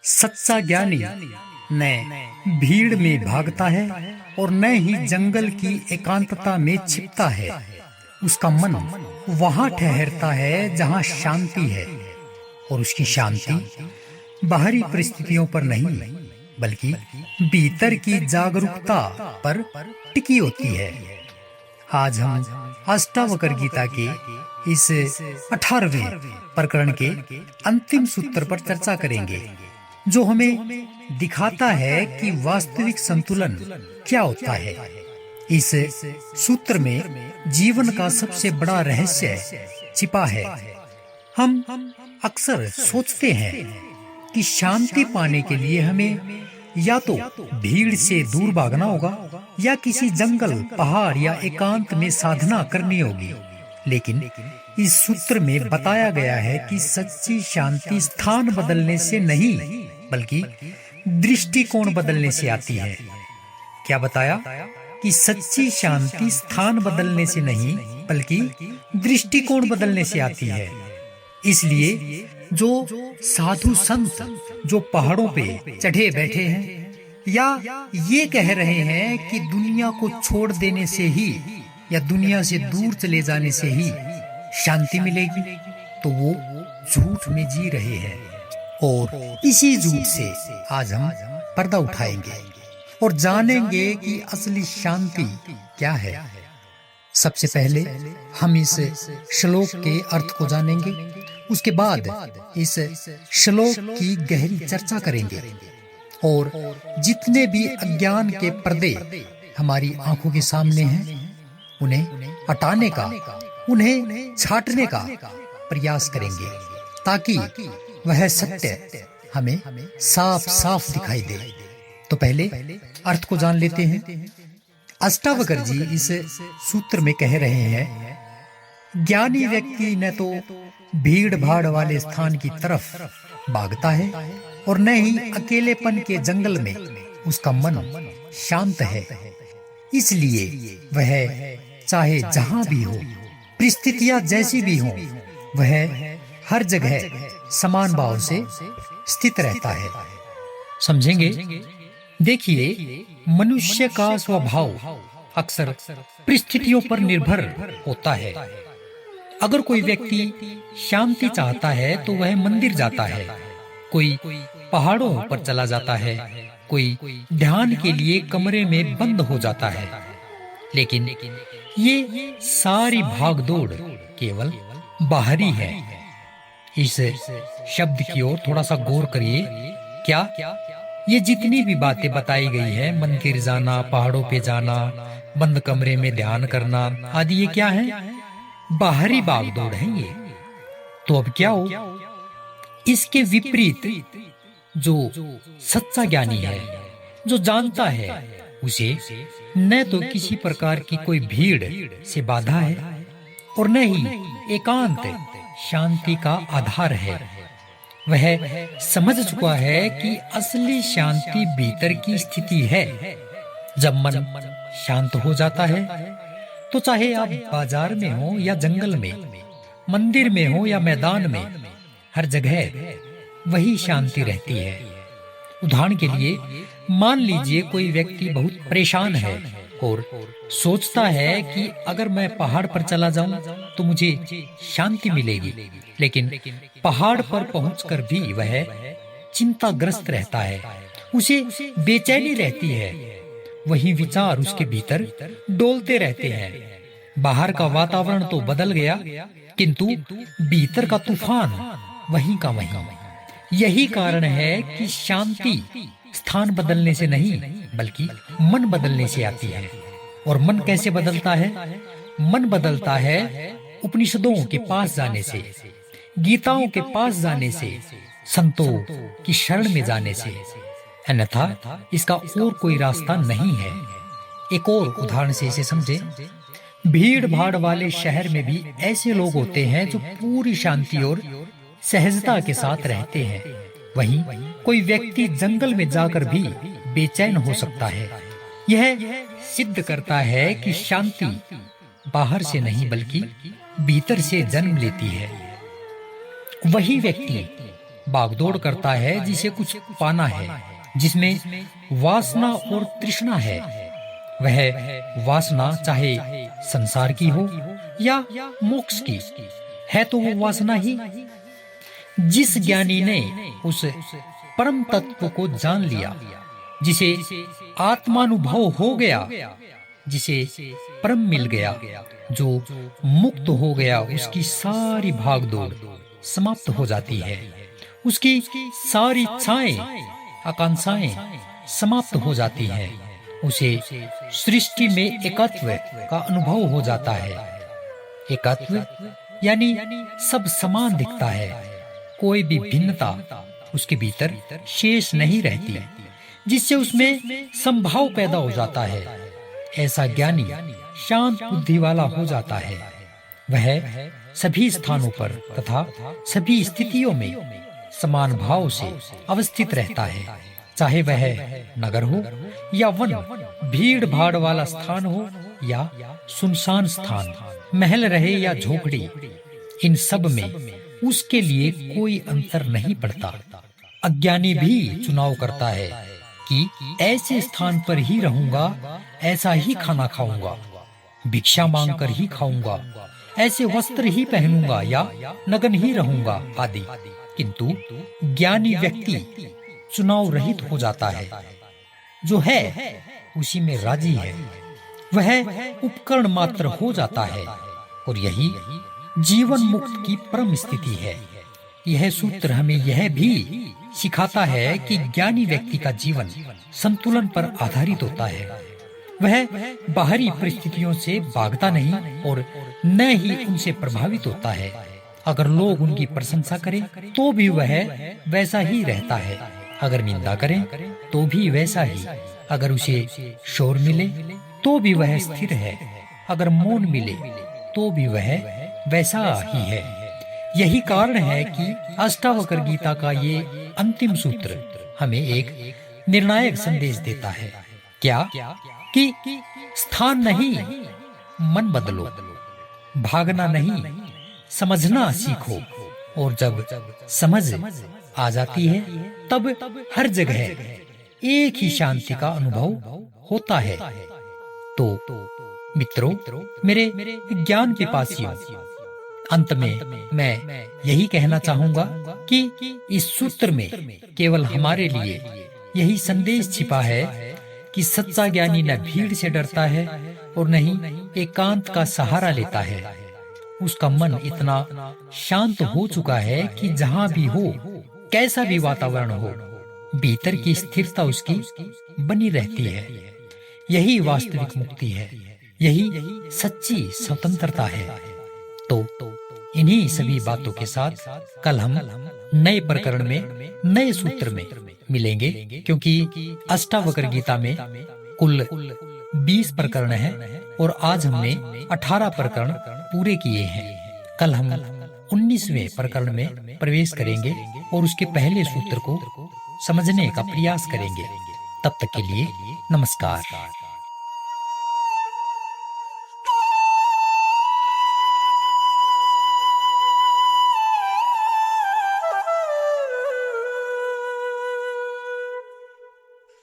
सच्चा ज्ञानी न भीड़ में भागता है और न ही जंगल की एकांतता में छिपता है। उसका मन वहां ठहरता है जहां शांति है, और उसकी शांति बाहरी परिस्थितियों पर नहीं बल्कि भीतर की जागरूकता पर टिकी होती है। आज हम अष्टावक्र गीता के इस 18वें प्रकरण के अंतिम सूत्र पर चर्चा करेंगे, जो हमें दिखाता है कि वास्तविक संतुलन क्या होता है। इस सूत्र में जीवन का सबसे बड़ा रहस्य छिपा है। हम अक्सर सोचते हैं कि शांति पाने के लिए हमें या तो भीड़ से दूर भागना होगा या किसी जंगल, पहाड़ या एकांत में साधना करनी होगी। लेकिन इस सूत्र में बताया गया है कि सच्ची शांति स्थान बदलने से नहीं बल्कि दृष्टिकोण बदलने से आती है। क्या बताया? कि सच्ची शांति स्थान बदलने से नहीं बल्कि दृष्टिकोण बदलने से आती है। इसलिए जो साधु संत जो पहाड़ों पे चढ़े बैठे हैं या ये कह रहे हैं कि दुनिया को छोड़ देने से ही या दुनिया से दूर चले जाने से ही शांति मिलेगी, तो वो झूठ में जी रहे हैं। और इसी झूठ से आज हम पर्दा उठाएंगे और जानेंगे कि असली शांति क्या है। सबसे पहले हम इस श्लोक के अर्थ को जानेंगे, उसके बाद इस श्लोक की गहरी चर्चा करेंगे और जितने भी अज्ञान के पर्दे हमारी आंखों के सामने हैं उन्हें हटाने का, उन्हें छाटने का प्रयास करेंगे, ताकि वह सत्य हमें साफ साफ दिखाई दे। तो पहले अर्थ को जान लेते हैं। अष्टावक्र जी इस सूत्र में कह रहे हैं, ज्ञानी व्यक्ति न तो भीड़ भाड़ वाले स्थान की तरफ भागता है और न ही अकेलेपन के जंगल में उसका मन शांत है। इसलिए वह चाहे जहां भी हो, परिस्थितियां जैसी भी हो, वह हर जगह समान भाव से स्थित रहता है। समझेंगे? देखिए, मनुष्य का स्वभाव अक्सर परिस्थितियों पर निर्भर होता है। अगर कोई व्यक्ति शांति चाहता है तो वह मंदिर जाता है, कोई पहाड़ों पर चला जाता है, कोई ध्यान के लिए कमरे में बंद हो जाता है। लेकिन ये सारी भागदौड़ केवल बाहरी है। इस शब्द की ओर थोड़ा सा गौर करिए। क्या ये जितनी भी बातें बताई गई है, मंदिर जाना, पहाड़ों पे जाना, बंद कमरे में ध्यान करना आदि, ये क्या है? बाहरी भागदौड़ है ये। तो अब क्या हो? इसके विपरीत जो सच्चा ज्ञानी है, जो जानता है, उसे न तो किसी प्रकार की कोई भीड़ से बाधा है और न ही एकांत शांति का आधार है। वह समझ चुका है कि असली शांति भीतर की स्थिति है। जब मन शांत हो जाता है तो चाहे आप बाजार में हो या जंगल में, मंदिर में हो या मैदान में, हर जगह वही शांति रहती है। उदाहरण के लिए, मान लीजिए कोई व्यक्ति बहुत परेशान है और सोचता है कि अगर मैं पहाड़ पर चला जाऊं तो मुझे शांति मिलेगी, लेकिन पहाड़ पर पहुंचकर भी वह चिंताग्रस्त रहता है, उसे बेचैनी रहती है। वही विचार उसके भीतर डोलते रहते हैं। बाहर का वातावरण तो बदल गया, किंतु भीतर का तूफान वहीं का वहीं। यही कारण है कि शांति स्थान बदलने से नहीं बल्कि मन बदलने से आती है। और मन कैसे बदलता है? मन बदलता है उपनिषदों के पास जाने से, गीताओं के पास जाने से, संतों की शरण में जाने से। अन्यथा इसका और कोई रास्ता नहीं है। एक और उदाहरण से इसे समझे। भीड़ भाड़ वाले शहर में भी ऐसे लोग होते हैं जो पूरी शांति और सहजता के साथ रहते हैं। वहीं कोई व्यक्ति जंगल में जाकर भी बेचैन हो सकता है। यह सिद्ध करता है कि शांति बाहर से नहीं बल्कि भीतर से जन्म लेती है। वही व्यक्ति भागदौड़ करता है जिसे कुछ पाना है, जिसमें वासना और तृष्णा है। वह वासना चाहे संसार की हो या मोक्ष की, है तो वो वासना ही। जिस ज्ञानी ने उस परम तत्व को जान लिया, जिसे आत्मानुभव हो गया, जिसे परम मिल गया, जो मुक्त हो गया, उसकी सारी भागदौड़ समाप्त हो जाती है। उसकी सारी इच्छाएं, आकांक्षाएं समाप्त हो जाती हैं। उसे सृष्टि में एकत्व का अनुभव हो जाता है। एकत्व यानी सब समान दिखता है, कोई भी भिन्नता उसके भीतर शेष नहीं रहती, जिससे उसमें संभाव पैदा हो जाता है। ऐसा ज्ञानी शांत बुद्धि वाला हो जाता है। वह सभी स्थानों पर तथा सभी स्थितियों में समान भाव से अवस्थित रहता है, चाहे वह नगर हो या वन, भीड़ भाड़ वाला स्थान हो या सुनसान स्थान, महल रहे या झोपड़ी, इन सब में उसके लिए कोई अंतर नहीं पड़ता। अज्ञानी भी चुनाव करता है कि ऐसे स्थान पर ही रहूंगा, ऐसा ही खाना खाऊंगा, भिक्षा मांगकर ही खाऊंगा, ऐसे वस्त्र ही पहनूंगा या नग्न ही रहूंगा आदि। किंतु ज्ञानी व्यक्ति चुनाव रहित हो जाता है, जो है उसी में राजी है। वह उपकरण मात्र हो जाता है, और यही जीवन मुक्त की परम स्थिति है। यह सूत्र हमें यह भी सिखाता है कि ज्ञानी व्यक्ति का जीवन संतुलन पर आधारित होता है। वह बाहरी परिस्थितियों से भागता नहीं और न ही उनसे प्रभावित होता है। अगर लोग उनकी प्रशंसा करें तो भी वह वैसा ही रहता है, अगर निंदा करें तो भी वैसा ही, अगर उसे शोर मिले तो भी वह स्थिर है, अगर मौन मिले तो भी वह वैसा ही है। यही कारण है कि अष्टावक्र गीता का ये अंतिम सूत्र हमें एक निर्णायक संदेश देता है। क्या? कि स्थान नहीं, मन बदलो, भागना नहीं, समझना सीखो। और जब समझ आ जाती है तब हर जगह एक ही शांति का अनुभव होता है। तो मित्रों, मेरे ज्ञान पिपासियों, अंत में मैं यही कहना चाहूंगा कि इस सूत्र में केवल हमारे लिए यही संदेश छिपा है कि सच्चा ज्ञानी न भीड़ से डरता है और न ही एकांत का सहारा लेता है। उसका मन इतना शांत हो चुका है कि जहाँ भी हो, कैसा भी वातावरण हो, भीतर की स्थिरता उसकी बनी रहती है। यही वास्तविक मुक्ति है, यही सच्ची स्वतंत्रता है। तो इन्हीं सभी बातों के साथ कल हम नए प्रकरण में, नए सूत्र में मिलेंगे, क्योंकि अष्टावक्र गीता में कुल 20 प्रकरण हैं और आज हमने 18 प्रकरण पूरे किए हैं। कल हम 19वें प्रकरण में प्रवेश करेंगे और उसके पहले सूत्र को समझने का प्रयास करेंगे। तब तक के लिए नमस्कार।